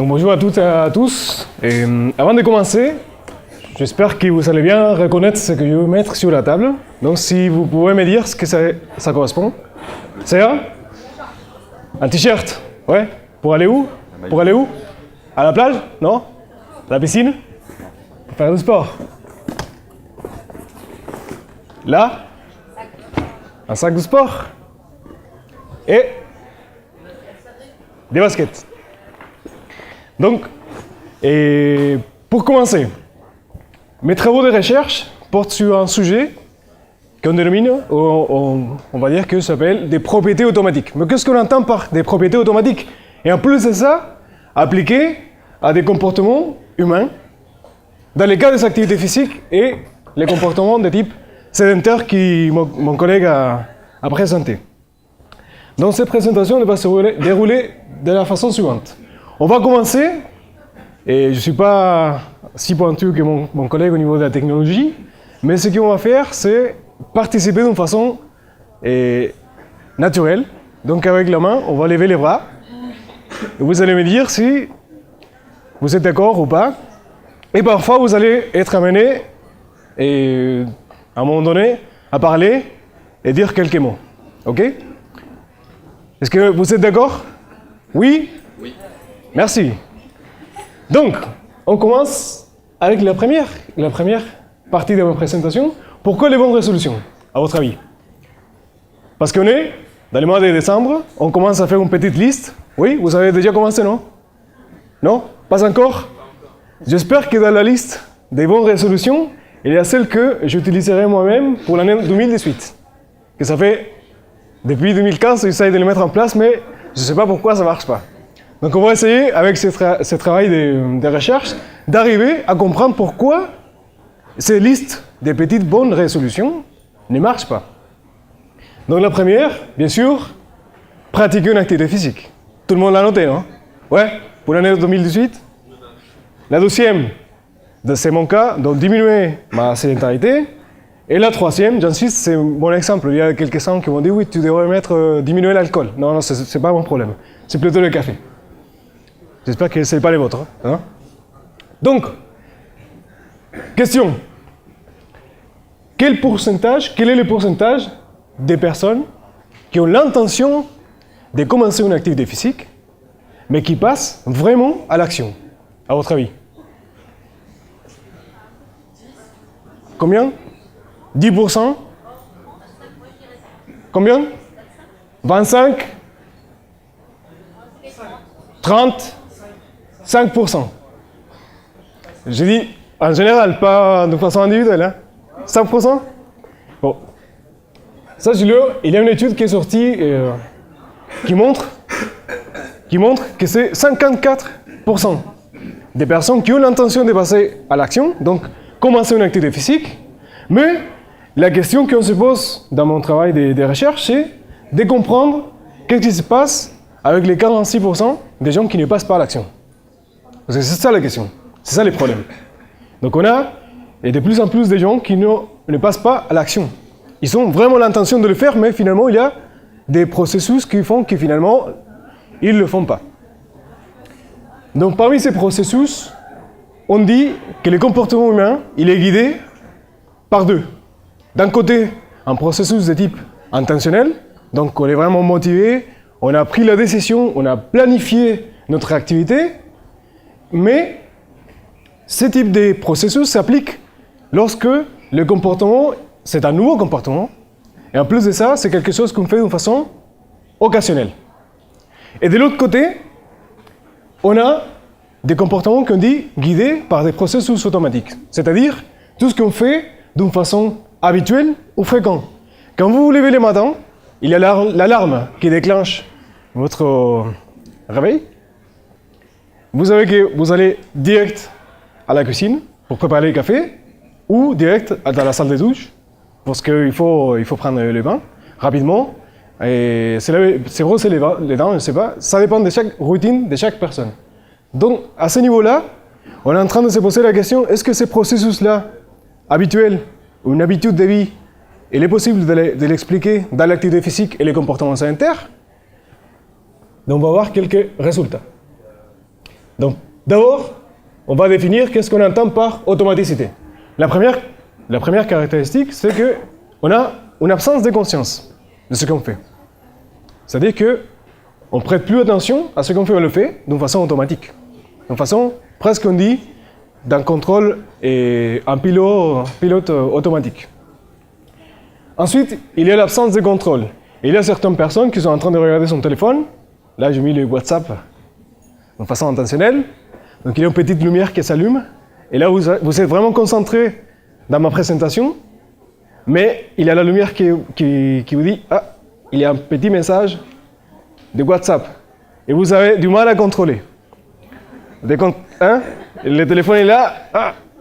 Donc bonjour à toutes et à tous. Et, avant de commencer, j'espère que vous allez bien reconnaître ce que je vais mettre sur la table. Donc si vous pouvez me dire ce que ça correspond. C'est un t-shirt, ouais. Pour aller où? Pour aller où? À la plage? Non? À la piscine? Pour faire du sport. Là? Un sac de sport. Et des baskets. Donc, et pour commencer, mes travaux de recherche portent sur un sujet qu'on dénomine, on va dire que ça s'appelle des propriétés automatiques. Mais qu'est-ce qu'on entend par des propriétés automatiques? Et en plus de ça, appliquées à des comportements humains, dans les cas des activités physiques et les comportements de type sédentaire que mon collègue a présenté. Donc cette présentation va se dérouler de la façon suivante. On va commencer, et je ne suis pas si pointu que mon collègue au niveau de la technologie, mais ce qu'on va faire, c'est participer d'une façon naturelle. Donc avec la main, on va lever les bras. Et vous allez me dire si vous êtes d'accord ou pas. Et parfois, vous allez être amené, et, à un moment donné, à parler et dire quelques mots. OK? Est-ce que vous êtes d'accord? Oui? Oui. Merci. Donc, on commence avec la première partie de ma présentation. Pourquoi les bonnes résolutions, à votre avis? Parce qu'on est dans le mois de décembre, on commence à faire une petite liste. Oui, vous avez déjà commencé, non? Non? Pas encore? J'espère que dans la liste des bonnes résolutions, il y a celle que j'utiliserai moi-même pour l'année 2018. Que ça fait depuis 2015, j'essaie de le mettre en place, mais je ne sais pas pourquoi ça ne marche pas. Donc on va essayer, avec ce travail de recherche, d'arriver à comprendre pourquoi ces listes de petites bonnes résolutions ne marchent pas. Donc la première, bien sûr, pratiquer une activité physique. Tout le monde l'a noté, non? Ouais, pour l'année 2018. La deuxième, c'est mon cas, donc diminuer ma sédentarité. Et la troisième, j'insiste, c'est mon exemple. Il y a quelques-uns qui m'ont dit, oui, tu devrais diminuer l'alcool. Non, non, c'est pas mon problème. C'est plutôt le café. J'espère que ce n'est pas les vôtres. Hein? Donc, question. Quel est le pourcentage des personnes qui ont l'intention de commencer une activité physique, mais qui passent vraiment à l'action, à votre avis? Combien? 10%? Combien? 25? 30? 5%. J'ai dit en général, pas de façon individuelle. Hein? 5%? Bon. Ça, il y a une étude qui est sortie qui montre que c'est 54% des personnes qui ont l'intention de passer à l'action, donc commencer une activité physique. Mais la question qu'on se pose dans mon travail de recherche, c'est de comprendre qu'est-ce qui se passe avec les 46% des gens qui ne passent pas à l'action. Parce que c'est ça la question, c'est ça les problèmes. Donc on a de plus en plus de gens qui ne passent pas à l'action. Ils ont vraiment l'intention de le faire, mais finalement il y a des processus qui font que finalement ils ne le font pas. Donc parmi ces processus, on dit que le comportement humain, il est guidé par deux. D'un côté, un processus de type intentionnel, donc on est vraiment motivé, on a pris la décision, on a planifié notre activité, mais ce type de processus s'applique lorsque le comportement, c'est un nouveau comportement, et en plus de ça, c'est quelque chose qu'on fait d'une façon occasionnelle. Et de l'autre côté, on a des comportements qu'on dit guidés par des processus automatiques, c'est-à-dire tout ce qu'on fait d'une façon habituelle ou fréquente. Quand vous vous levez le matin, il y a l'alarme qui déclenche votre réveil. Vous savez que vous allez direct à la cuisine pour préparer le café ou direct dans la salle de douche parce qu'il faut prendre le bain rapidement. Et c'est brosser les dents, je ne sais pas. Ça dépend de chaque routine de chaque personne. Donc à ce niveau-là, on est en train de se poser la question, est-ce que ces processus-là, habituels, ou une habitude de vie, il est possible de l'expliquer dans l'activité physique et les comportements sédentaires? Donc on va voir quelques résultats. Donc, d'abord, on va définir qu'est-ce qu'on entend par automaticité. La première caractéristique, c'est qu'on a une absence de conscience de ce qu'on fait. C'est-à-dire qu'on ne prête plus attention à ce qu'on fait, on le fait d'une façon automatique. D'une façon, presque on dit, d'un contrôle et un pilote automatique. Ensuite, il y a l'absence de contrôle. Il y a certaines personnes qui sont en train de regarder son téléphone. Là, j'ai mis le WhatsApp de façon intentionnelle. Donc, il y a une petite lumière qui s'allume. Et là, vous êtes vraiment concentré dans ma présentation. Mais il y a la lumière qui vous dit « Ah, il y a un petit message de WhatsApp. » Et vous avez du mal à contrôler. Le téléphone est là,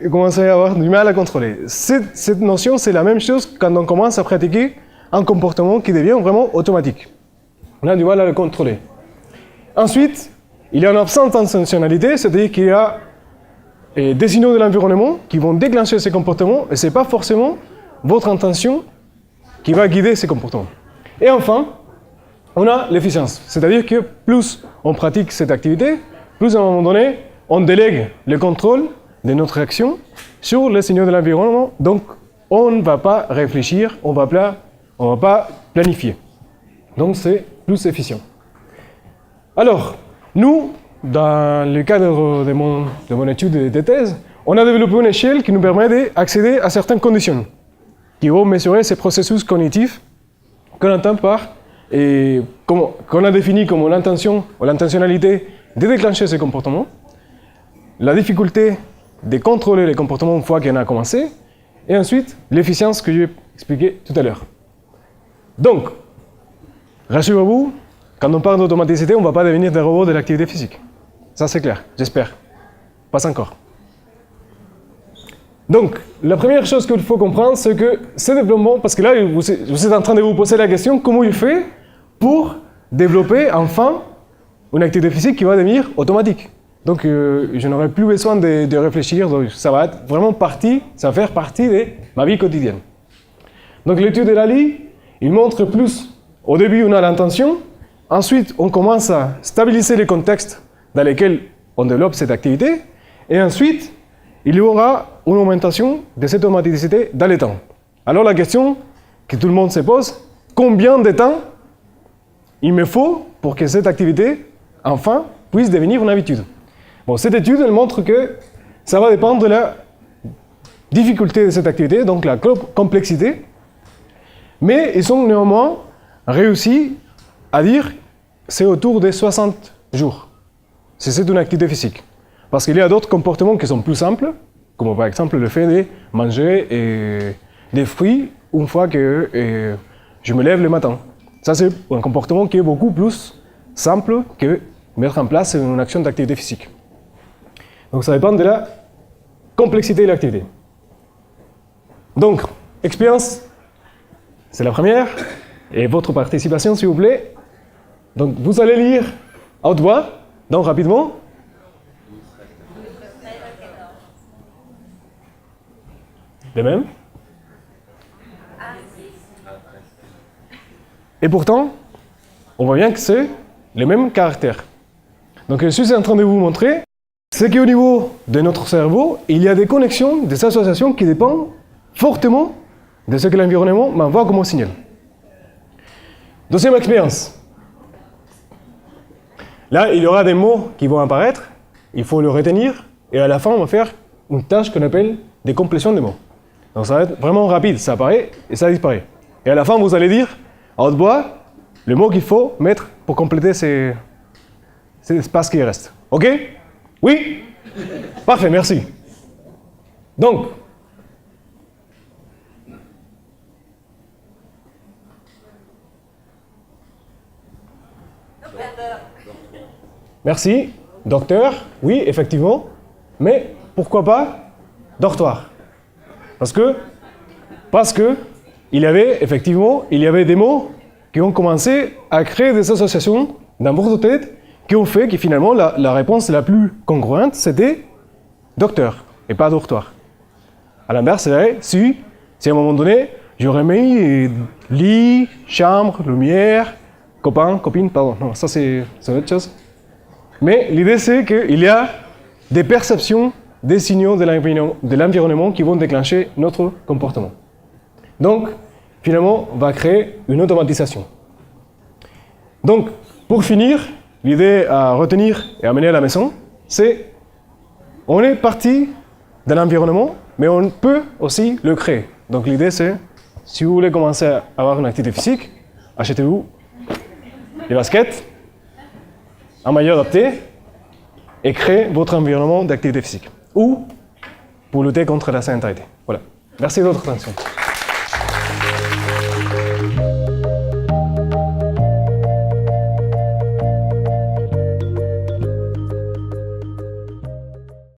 vous commencez à avoir du mal à contrôler. Cette notion, c'est la même chose quand on commence à pratiquer un comportement qui devient vraiment automatique. On a du mal à le contrôler. Ensuite, il y a une absence d'intentionnalité, c'est-à-dire qu'il y a des signaux de l'environnement qui vont déclencher ces comportements, et ce n'est pas forcément votre intention qui va guider ces comportements. Et enfin, on a l'efficience, c'est-à-dire que plus on pratique cette activité, plus à un moment donné, on délègue le contrôle de notre action sur les signaux de l'environnement, donc on ne va pas réfléchir, on ne va pas planifier. Donc c'est plus efficient. Alors, nous, dans le cadre de mon étude de thèse, on a développé une échelle qui nous permet d'accéder à certaines conditions qui vont mesurer ces processus cognitifs qu'on entend par et qu'on a défini comme l'intention ou l'intentionnalité de déclencher ces comportements, la difficulté de contrôler les comportements une fois qu'on a commencé, et ensuite l'efficience que j'ai expliqué tout à l'heure. Donc, rassurez-vous, quand on parle d'automaticité, on ne va pas devenir des robots de l'activité physique. Ça c'est clair, j'espère. Pas encore. Donc, la première chose qu'il faut comprendre, c'est que ce développement, parce que là, vous êtes en train de vous poser la question, comment il fait pour développer enfin une activité physique qui va devenir automatique. Donc, je n'aurai plus besoin de réfléchir, donc ça va être vraiment ça va faire partie de ma vie quotidienne. Donc, l'étude de Lally, il montre plus, au début, on a l'intention, ensuite, on commence à stabiliser les contextes dans lesquels on développe cette activité, et ensuite, il y aura une augmentation de cette automaticité dans le temps. Alors, la question que tout le monde se pose, combien de temps il me faut pour que cette activité, enfin, puisse devenir une habitude? Bon, cette étude, elle montre que ça va dépendre de la difficulté de cette activité, donc la complexité, mais ils ont néanmoins réussi à dire que c'est autour de 60 jours, si c'est une activité physique. Parce qu'il y a d'autres comportements qui sont plus simples, comme par exemple le fait de manger des fruits une fois que je me lève le matin. Ça, c'est un comportement qui est beaucoup plus simple que mettre en place une action d'activité physique. Donc ça dépend de la complexité de l'activité. Donc, expérience, c'est la première. Et votre participation, s'il vous plaît. Donc, vous allez lire à haute voix, donc rapidement. De même. Et pourtant, on voit bien que c'est le même caractère. Donc, je suis en train de vous montrer c'est qu'au niveau de notre cerveau, il y a des connexions, des associations qui dépendent fortement de ce que l'environnement m'envoie comme signal. Deuxième expérience. Là, il y aura des mots qui vont apparaître, il faut le retenir, et à la fin, on va faire une tâche qu'on appelle des complétions de mots. Donc ça va être vraiment rapide, ça apparaît et ça disparaît. Et à la fin, vous allez dire, à haute voix, le mot qu'il faut mettre pour compléter cet espace qui reste. OK? Oui? Parfait, merci. Donc, merci. Docteur, oui, effectivement. Mais pourquoi pas dortoir? Parce que il y avait des mots qui ont commencé à créer des associations dans votre tête qui ont fait que finalement la réponse la plus congruente c'était docteur et pas dortoir. À l'inverse, c'est si à un moment donné j'aurais mis lit, chambre, lumière, copain, copine, pardon, non, ça c'est autre chose. Mais l'idée, c'est qu'il y a des perceptions, des signaux de l'environnement qui vont déclencher notre comportement. Donc, finalement, on va créer une automatisation. Donc, pour finir, l'idée à retenir et à mener à la maison, c'est on est parti de l'environnement, mais on peut aussi le créer. Donc l'idée c'est, si vous voulez commencer à avoir une activité physique, achetez-vous des baskets, un maillot adapté, et créez votre environnement d'activité physique. Ou pour lutter contre la sédentarité. Voilà. Merci de votre attention.